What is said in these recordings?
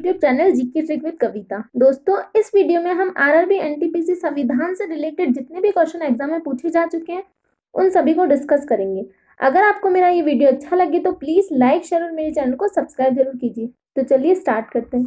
YouTube channel GK trick with Kavita. दोस्तों, इस video में हम आरआरबी एनटीपीसी संविधान से रिलेटेड जितने भी क्वेश्चन एग्जाम में पूछे जा चुके हैं उन सभी को डिस्कस करेंगे। अगर आपको मेरा ये वीडियो अच्छा लगे तो प्लीज लाइक, शेयर और मेरे चैनल को सब्सक्राइब जरूर कीजिए। तो चलिए स्टार्ट करते हैं।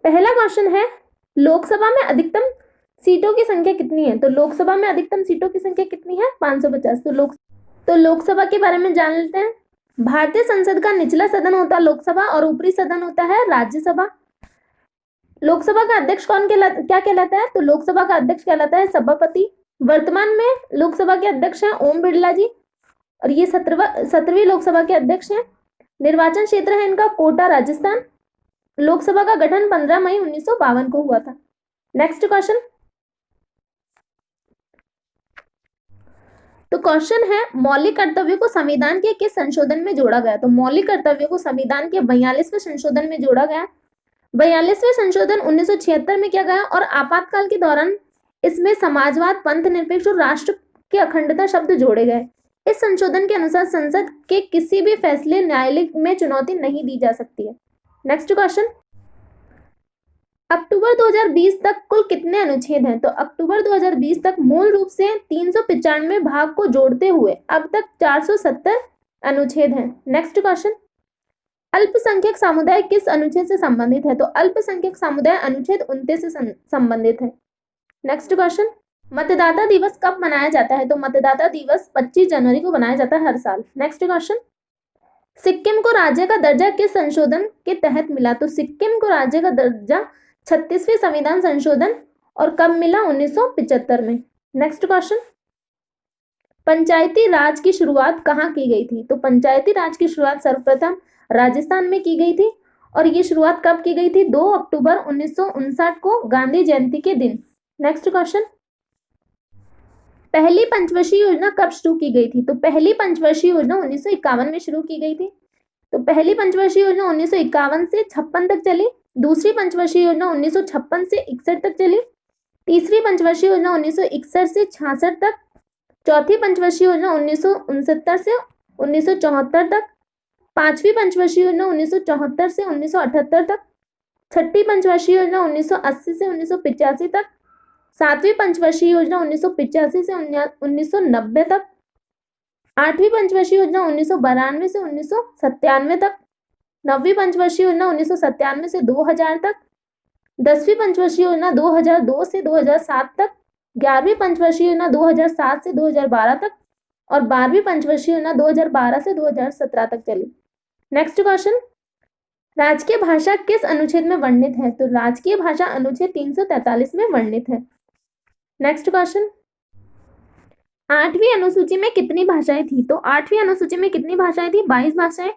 पहला क्वेश्चन है, लोकसभा में अधिकतम सीटों की संख्या कितनी है? तो लोकसभा में अधिकतम सीटों की संख्या कितनी है? 550। तो लोकसभा के बारे में जान लेते हैं। भारतीय संसद का निचला सदन होता है लोकसभा और ऊपरी सदन होता है राज्यसभा। लोकसभा का अध्यक्ष क्या कहलाता है? तो लोकसभा का अध्यक्ष कहलाता है सभापति। वर्तमान में लोकसभा के अध्यक्ष हैं ओम बिरला जी और ये 17वीं लोकसभा के अध्यक्ष हैं। निर्वाचन क्षेत्र है इनका कोटा, राजस्थान। लोकसभा का गठन 15 मई 1952 को हुआ था। Next question. तो क्वेश्चन है, मौलिक कर्तव्यों को संविधान के किस संशोधन में जोड़ा गया? तो मौलिक कर्तव्यों को संविधान के 42वें संशोधन में जोड़ा गया। 42वें संशोधन 1976 में किया गया और आपातकाल के दौरान इसमें समाजवाद, पंथ निरपेक्ष और राष्ट्र की अखंडता शब्द जोड़े गए। इस संशोधन के अनुसार संसद के किसी भी फैसले न्यायालय में चुनौती नहीं दी जा सकती है। Next question. अक्टूबर 2020 तक कुल कितने अनुच्छेद हैं? तो अक्टूबर 2020 तक मूल रूप से 395 भाग को जोड़ते हुए अब तक 470 अनुच्छेद हैं। Next question. अल्पसंख्यक समुदाय किस अनुच्छेद से संबंधित है? तो अल्पसंख्यक समुदाय अनुच्छेद 29 से संबंधित है। Next question. मतदाता दिवस कब मनाया जाता है? तो मतदाता दिवस 25 जनवरी को मनाया जाता है हर साल। Next question. सिक्किम को राज्य का दर्जा किस संशोधन के तहत मिला? तो सिक्किम को राज्य का दर्जा 36वें संविधान संशोधन और कब मिला? 1975 में। Next question. पंचायती राज की शुरुआत कहाँ की गई थी? तो पंचायती राज की शुरुआत सर्वप्रथम राजस्थान में की गई थी और ये शुरुआत कब की गई थी? 2 अक्टूबर 1959 को, गांधी जयंती के दिन। Next question. पहली पंचवर्षीय योजना कब शुरू की गई थी? तो पहली पंचवर्षीय योजना 1951 में शुरू की गई थी। तो पहली पंचवर्षीय योजना 1951 से 56 तक चली। दूसरी पंचवर्षीय योजना 1956 से 61 तक चली। तीसरी पंचवर्षीय योजना 1961 से 66 तक। चौथी पंचवर्षीय योजना 1969 से 1974 तक। पांचवी पंचवर्षीय योजना 1974 से 1978 तक। छठी पंचवर्षीय योजना 1980 से 1985 तक। सातवीं पंचवर्षीय योजना 1985 से 1990 तक। आठवीं पंचवर्षीय योजना 1992 से 1997 तक। नौवीं पंचवर्षीय योजना 1997 से 2000 तक। 10वीं पंचवर्षीय योजना 2002 से 2007 तक। 11वीं पंचवर्षीय योजना 2007 से 2012 तक और 12वीं पंचवर्षीय योजना 2012 से 2017 तक चली। Next question. राजकीय भाषा किस अनुच्छेद में वर्णित है? तो राजकीय भाषा अनुच्छेद 343 में वर्णित है। Next question. 8वीं अनुसूची में कितनी भाषाएं थी? तो 8वीं अनुसूची में कितनी भाषाएं थी? 22 भाषाएं।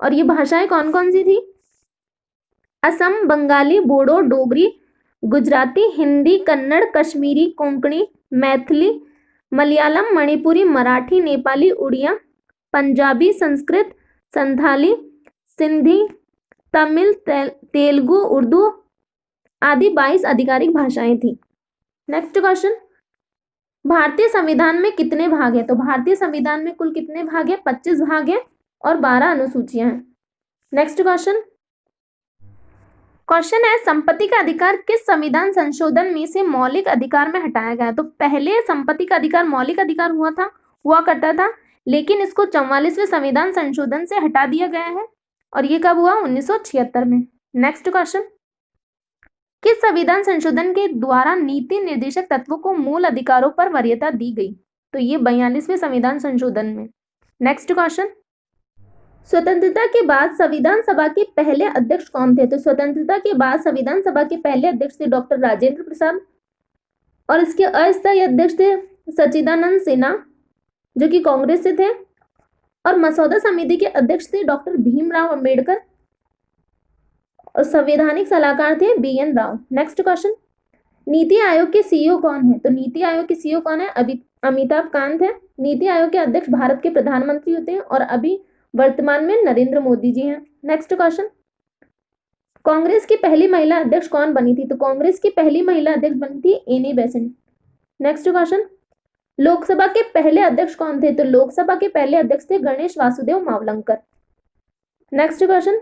और ये भाषाएं कौन कौन सी थी? असम, बंगाली, बोडो, डोगरी, गुजराती, हिंदी, कन्नड़, कश्मीरी, कोंकणी, मैथिली, मलयालम, मणिपुरी, मराठी, नेपाली, उड़िया, पंजाबी, संस्कृत, संथाली, सिंधी, तमिल, तेलुगु, उर्दू आदि 22 आधिकारिक भाषाएं थी। Next question. भारतीय संविधान में कितने भाग हैं? तो भारतीय संविधान में कुल कितने भाग हैं? 25 भाग हैं और 12 अनुसूचियां हैं। Next question. क्वेश्चन है, संपत्ति का अधिकार किस संविधान संशोधन में से मौलिक अधिकार में हटाया गया? तो पहले संपत्ति का अधिकार मौलिक अधिकार हुआ करता था, लेकिन इसको 44वें संविधान संशोधन से हटा दिया गया है और ये कब हुआ? 1976 में। Next question. किस संविधान संशोधन के द्वारा नीति निर्देशक तत्वों को मूल अधिकारों पर वरीयता दी गई? तो ये 42वें संविधान संशोधन में। Next question. स्वतंत्रता के बाद संविधान सभा के पहले अध्यक्ष कौन थे? तो स्वतंत्रता के बाद संविधान सभा के पहले अध्यक्ष थे डॉक्टर राजेंद्र प्रसाद और इसके अस्थायी अध्यक्ष थे सच्चिदानंद सिन्हा जो कि कांग्रेस से थे और मसौदा समिति के अध्यक्ष थे डॉक्टर भीमराव अंबेडकर और संवैधानिक सलाहकार थे BN Rao. Next question. NITI Aayog के CEO कौन है? तो नीति आयोग के CEO कौन है? अमिताभ कांत है। नीति आयोग के अध्यक्ष भारत के प्रधानमंत्री होते हैं और अभी वर्तमान में नरेंद्र मोदी जी हैं। Next question. कांग्रेस की पहली महिला अध्यक्ष कौन बनी थी? तो कांग्रेस की पहली महिला अध्यक्ष बनी थी Annie Besant. Next question. Lok Sabha के पहले अध्यक्ष कौन थे? तो लोकसभा के पहले अध्यक्ष थे Ganesh Vasudev Mavalankar. Next question.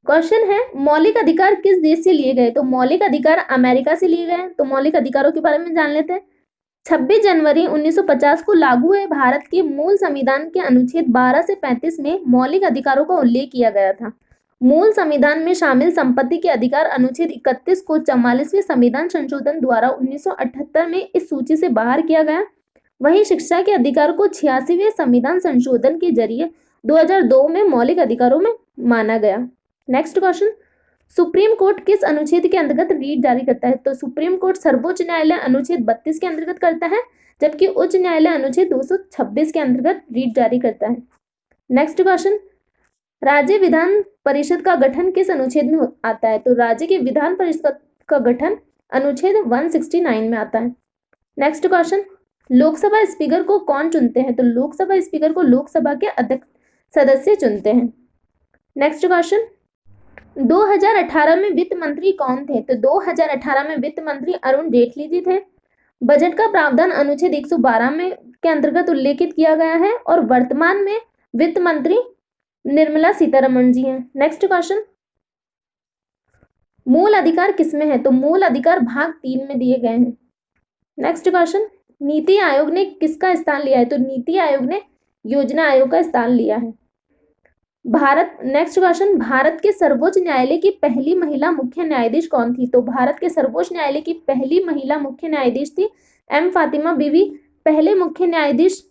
Question है मौलिक अधिकार किस देश से लिए गए? तो मौलिक अधिकार अमेरिका से लिए गए। तो मौलिक अधिकारों के बारे में जान लेते हैं। 26 जनवरी 1950 को लागू हुए भारत के मूल संविधान के अनुच्छेद 12 से 35 में मौलिक अधिकारों का उल्लेख किया गया था। मूल संविधान में शामिल संपत्ति के अधिकार अनुच्छेद 31 को 44वें संविधान संशोधन द्वारा 1978 में इस सूची से बाहर किया गया। वहीं शिक्षा के अधिकार को 86वें संविधान संशोधन के जरिए 2002 में मौलिक अधिकारों में माना गया। नेक्स्ट क्वेश्चन, सुप्रीम कोर्ट किस अनुच्छेद के अंतर्गत रीट जारी करता है? तो सुप्रीम कोर्ट सर्वोच्च न्यायालय अनुच्छेद 32 के अंतर्गत करता है, जबकि उच्च न्यायालय अनुच्छेद 226 के अंतर्गत रीट जारी करता है। नेक्स्ट क्वेश्चन, राज्य विधान परिषद का गठन किस अनुच्छेद में आता है? तो राज्य के विधान परिषद का गठन अनुच्छेद 169 में आता है। नेक्स्ट क्वेश्चन, लोकसभा स्पीकर को कौन चुनते हैं? तो लोकसभा स्पीकर को लोकसभा के अध्यक्ष सदस्य चुनते हैं। नेक्स्ट क्वेश्चन, 2018 में वित्त मंत्री कौन थे? तो 2018 में वित्त मंत्री अरुण जेटली जी थे। बजट का प्रावधान अनुच्छेद 112 में के अंतर्गत उल्लेखित किया गया है और वर्तमान में वित्त मंत्री निर्मला सीतारमण जी हैं। नेक्स्ट क्वेश्चन, मूल अधिकार किसमें है? तो मूल अधिकार भाग 3 में दिए गए हैं। नेक्स्ट क्वेश्चन, नीति आयोग ने किसका स्थान लिया है? तो नीति आयोग ने योजना आयोग का स्थान लिया है। नेक्स्ट क्वेश्चन, भारत के सर्वोच्च न्यायालय की पहली महिला मुख्य न्यायाधीश कौन थी? तो भारत के सर्वोच्च न्यायालय की पहली महिला मुख्य न्यायाधीश थी एम फातिमा बीवी। पहले मुख्य न्यायाधीश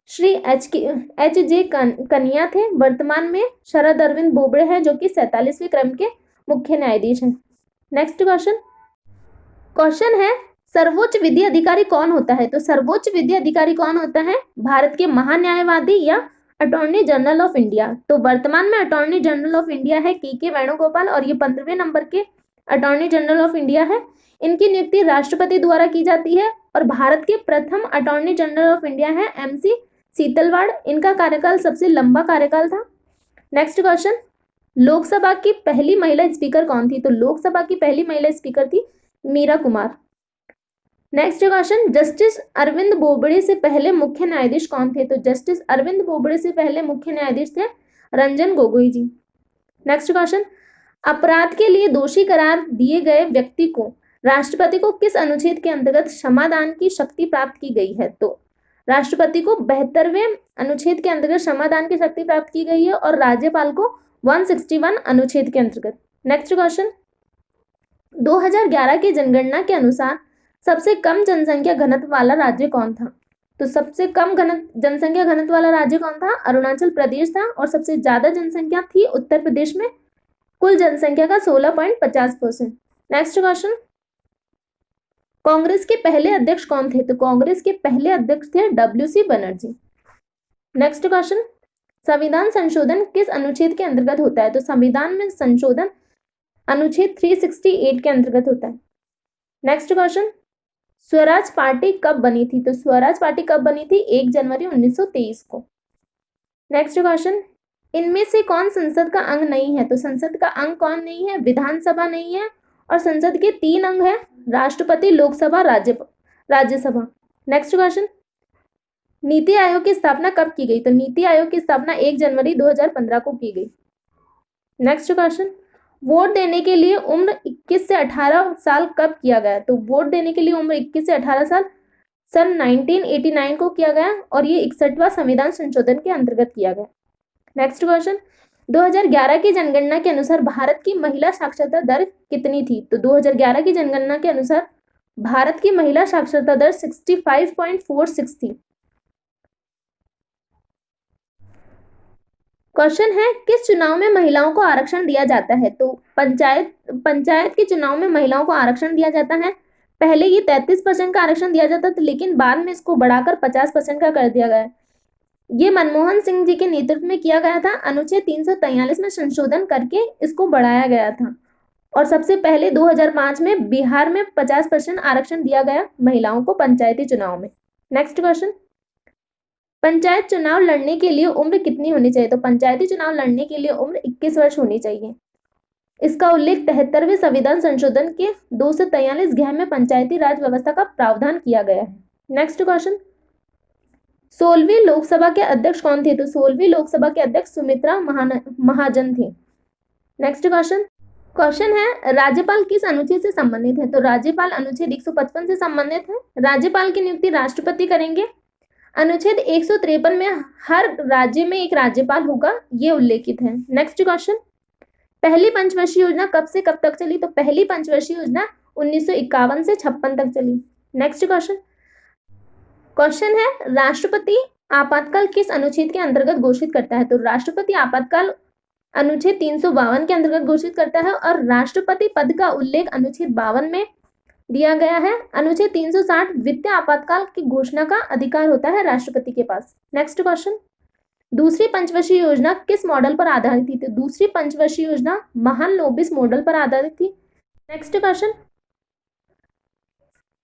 श्री एच जे कनिया थे। वर्तमान में शरद अरविंद बोबड़े हैं जो कि 47वें क्रम के मुख्य न्यायाधीश हैं। नेक्स्ट क्वेश्चन है सर्वोच्च विधि अधिकारी कौन होता है? तो सर्वोच्च विधि अधिकारी कौन होता है? भारत के महान्यायवादी या अटॉर्नी जनरल ऑफ इंडिया। तो वर्तमान में अटॉर्नी जनरल ऑफ इंडिया है के वेणुगोपाल और ये 15वें नंबर के अटॉर्नी जनरल ऑफ इंडिया है। इनकी नियुक्ति राष्ट्रपति द्वारा की जाती है और भारत के प्रथम अटॉर्नी जनरल ऑफ इंडिया है MC सीतलवाड़। इनका कार्यकाल सबसे लंबा कार्यकाल था। नेक्स्ट क्वेश्चन, लोकसभा की पहली महिला स्पीकर कौन थी? तो लोकसभा की पहली महिला स्पीकर थी Meira Kumar. Next question, justice Arvind Bobde से पहले मुख्य न्यायाधीश कौन थे? तो जस्टिस अरविंद बोबड़े से पहले मुख्य न्यायाधीश थे रंजन गोगोई जी। नेक्स्ट क्वेश्चन, अपराध के लिए दोषी करार दिए गए व्यक्ति को राष्ट्रपति को किस अनुच्छेद के अंतर्गत क्षमादान की शक्ति प्राप्त की गई है? तो राष्ट्रपति को 72वें अनुच्छेद के अंतर्गत क्षमादान की शक्ति प्राप्त की गई है और राज्यपाल को 161 अनुच्छेद के अंतर्गत। नेक्स्ट क्वेश्चन, 2011 की जनगणना के अनुसार सबसे कम जनसंख्या घनत्व वाला राज्य कौन था? तो सबसे कम जनसंख्या घनत्व वाला राज्य कौन था? अरुणाचल प्रदेश था और सबसे ज्यादा जनसंख्या थी उत्तर प्रदेश में, कुल जनसंख्या का 16.50%। नेक्स्ट क्वेश्चन, कांग्रेस के पहले अध्यक्ष कौन थे? तो कांग्रेस के पहले अध्यक्ष थे WC बनर्जी। नेक्स्ट क्वेश्चन, संविधान संशोधन किस अनुच्छेद के अंतर्गत होता है? तो संविधान में संशोधन अनुच्छेद 368 के अंतर्गत होता है। नेक्स्ट क्वेश्चन, स्वराज पार्टी कब बनी थी? तो स्वराज पार्टी कब बनी थी? 1 जनवरी 1923 को। नेक्स्ट क्वेश्चन, इनमें से कौन संसद का अंग नहीं है? तो संसद का अंग कौन नहीं है? विधानसभा नहीं है और संसद के 3 अंग है, राष्ट्रपति, लोकसभा, राज्यसभा। नेक्स्ट क्वेश्चन, नीति आयोग की स्थापना कब की गई? तो नीति आयोग की स्थापना 1 जनवरी 2015 को की गई। नेक्स्ट क्वेश्चन, वोट देने के लिए उम्र 21 से 18 साल कब किया गया? तो वोट देने के लिए उम्र 21 से 18 साल सन 1989 को किया गया और ये 61वां संविधान संशोधन के अंतर्गत किया गया। नेक्स्ट क्वेश्चन, 2011 की जनगणना के अनुसार भारत की महिला साक्षरता दर कितनी थी? तो 2011 की जनगणना के अनुसार भारत की महिला साक्षरता दर 65.46 थी। क्वेश्चन है किस चुनाव में महिलाओं को आरक्षण दिया जाता है? तो पंचायत के चुनाव में महिलाओं को आरक्षण दिया जाता है। पहले ये 33% का आरक्षण दिया जाता था, लेकिन बाद में इसको बढ़ाकर 50% का कर दिया गया। ये मनमोहन सिंह जी के नेतृत्व में किया गया था। अनुच्छेद 343 में संशोधन करके इसको बढ़ाया गया था और सबसे पहले 2005 में बिहार में 50% आरक्षण दिया गया महिलाओं को पंचायती चुनाव में। नेक्स्ट क्वेश्चन, पंचायत चुनाव लड़ने के लिए उम्र कितनी होनी चाहिए? तो पंचायती चुनाव लड़ने के लिए उम्र 21 वर्ष होनी चाहिए। इसका उल्लेख 73वें संविधान संशोधन के 2 से 43 घ में पंचायती राज व्यवस्था का प्रावधान किया गया है। नेक्स्ट क्वेश्चन, 16वीं लोकसभा के अध्यक्ष कौन थे? तो 16वीं लोकसभा के अध्यक्ष सुमित्रा महाजन थे। नेक्स्ट क्वेश्चन है राज्यपाल किस अनुच्छेद से संबंधित है? तो राज्यपाल अनुच्छेद 155 से संबंधित है। राज्यपाल की नियुक्ति राष्ट्रपति करेंगे। अनुच्छेद 153 में हर राज्य में एक राज्यपाल होगा, ये उल्लेखित है। नेक्स्ट क्वेश्चन, पहली पंचवर्षीय योजना कब से कब तक चली? तो पहली पंचवर्षीय योजना 1951 से 56 तक चली। नेक्स्ट क्वेश्चन है राष्ट्रपति आपातकाल किस अनुच्छेद के अंतर्गत घोषित करता है? तो राष्ट्रपति आपातकाल अनुच्छेद 352 के अंतर्गत घोषित करता है और राष्ट्रपति पद का उल्लेख अनुच्छेद 52 में दिया गया है। अनुच्छेद 360 वित्तीय आपातकाल की घोषणा का अधिकार होता है राष्ट्रपति के पास। नेक्स्ट क्वेश्चन, दूसरी पंचवर्षीय योजना किस मॉडल पर आधारित थी? तो दूसरी पंचवर्षीय योजना महालनोबिस मॉडल पर आधारित थी। नेक्स्ट क्वेश्चन,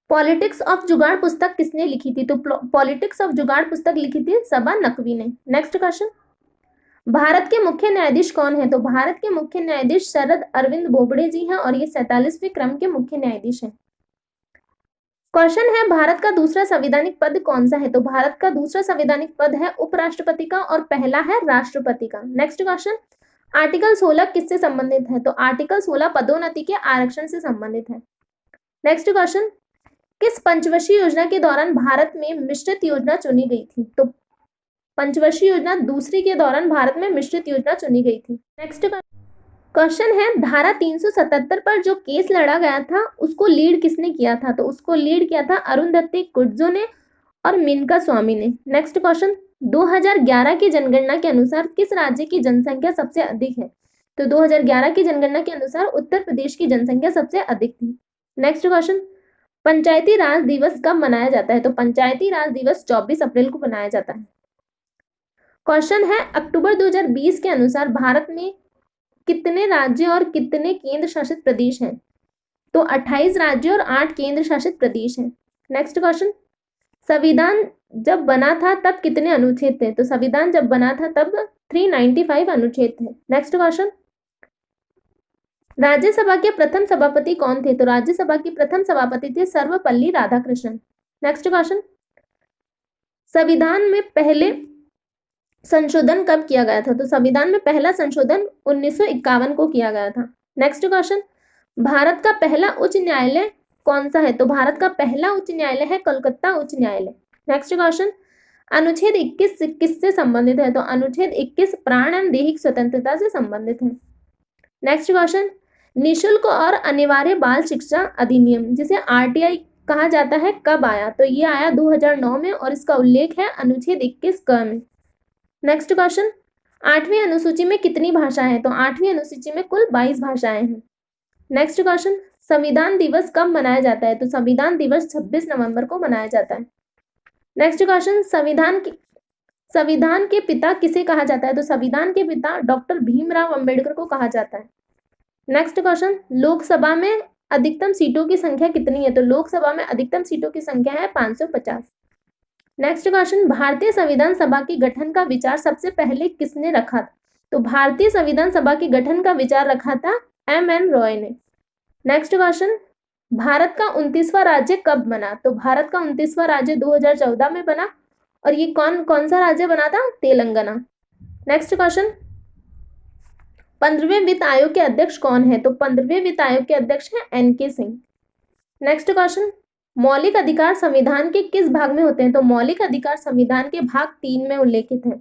पॉलिटिक्स ऑफ जुगाड़ पुस्तक किसने लिखी थी? तो पॉलिटिक्स ऑफ जुगाड़ पुस्तक लिखी थी सबा नकवी ने। नेक्स्ट क्वेश्चन, भारत के मुख्य न्यायाधीश कौन है? तो भारत के मुख्य न्यायाधीश शरद अरविंद बोबड़े जी हैं और ये 47वें क्रम के मुख्य न्यायाधीश हैं। क्वेश्चन है भारत का दूसरा संवैधानिक पद कौन सा है? तो भारत का दूसरा संवैधानिक पद है उपराष्ट्रपति का और पहला है राष्ट्रपति का। नेक्स्ट क्वेश्चन, आर्टिकल 16 किससे संबंधित है? तो आर्टिकल 16 पदोन्नति के आरक्षण से संबंधित है। नेक्स्ट क्वेश्चन, किस पंचवर्षीय योजना के दौरान भारत में मिश्रित योजना चुनी गई थी? तो पंचवर्षीय योजना दूसरी के दौरान भारत में मिश्रित योजना चुनी गई थी। नेक्स्ट क्वेश्चन है धारा 377 पर जो केस लड़ा गया था उसको लीड किसने किया था? तो उसको लीड किया था अरुंधति कुट्जो ने और मेनका स्वामी ने। नेक्स्ट क्वेश्चन, 2011 की जनगणना के अनुसार किस राज्य की जनसंख्या सबसे अधिक है? तो 2011 की जनगणना के अनुसार उत्तर प्रदेश की जनसंख्या सबसे अधिक थी। नेक्स्ट क्वेश्चन, पंचायती राज दिवस कब मनाया जाता है? तो पंचायती राज दिवस 24 अप्रैल को मनाया जाता है। क्वेश्चन है अक्टूबर 2020 के अनुसार भारत में कितने राज्य और कितने केंद्र शासित प्रदेश हैं? तो 28 राज्य और 8 केंद्र शासित प्रदेश हैं। नेक्स्ट क्वेश्चन, संविधान जब बना था तब कितने अनुच्छेद थे? तो संविधान जब बना था तब 395 अनुच्छेद थे। नेक्स्ट क्वेश्चन, राज्यसभा के प्रथम सभापति कौन थे? तो राज्यसभा के प्रथम सभापति थे सर्वपल्ली राधाकृष्णन। नेक्स्ट क्वेश्चन, संविधान में पहले संशोधन कब किया गया था? तो संविधान में पहला संशोधन 1951 को किया गया था। नेक्स्ट क्वेश्चन, भारत का पहला उच्च न्यायालय कौन सा है? तो भारत का पहला उच्च न्यायालय है कलकत्ता उच्च न्यायालय। नेक्स्ट क्वेश्चन, अनुच्छेद 21 किससे संबंधित है? तो अनुच्छेद 21 प्राण एवं दैहिक स्वतंत्रता से संबंधित है। नेक्स्ट क्वेश्चन, निःशुल्क और अनिवार्य बाल शिक्षा अधिनियम जिसे RTI कहा जाता है कब आया? तो ये आया 2009 में और इसका उल्लेख है अनुच्छेद 21 क में। नेक्स्ट क्वेश्चन, 8वीं अनुसूची में कितनी भाषाएं हैं? तो 8वीं अनुसूची में कुल 22 भाषाएं हैं। नेक्स्ट क्वेश्चन, संविधान दिवस कब मनाया जाता है? तो संविधान दिवस 26 नवंबर को मनाया जाता है। नेक्स्ट क्वेश्चन, संविधान के पिता किसे कहा जाता है? तो संविधान के पिता डॉक्टर भीमराव अंबेडकर को कहा जाता है। नेक्स्ट क्वेश्चन, लोकसभा में अधिकतम सीटों की संख्या कितनी है? तो लोकसभा में अधिकतम सीटों की संख्या है 550। नेक्स्ट क्वेश्चन, भारतीय संविधान सभा के गठन का विचार सबसे पहले किसने रखा था? तो भारतीय संविधान सभा के गठन का विचार रखा था M.N. रॉय ने। नेक्स्ट क्वेश्चन, भारत का 29वां राज्य कब बना? तो भारत का 29वां राज्य 2014 में बना और ये कौन सा राज्य बना था? तेलंगाना। नेक्स्ट क्वेश्चन, 15वें वित्त आयोग के अध्यक्ष कौन है? तो 15वें वित्त आयोग के अध्यक्ष हैं N.K. सिंह। नेक्स्ट क्वेश्चन, मौलिक अधिकार संविधान के किस भाग में होते हैं? तो मौलिक अधिकार संविधान के भाग 3 में उल्लेखित है।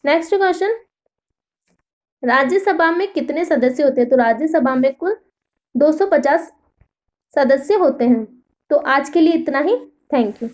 नेक्स्ट क्वेश्चन, राज्यसभा में कितने सदस्य होते हैं? तो राज्यसभा में कुल 250 सदस्य होते हैं। तो आज के लिए इतना ही। Thank you.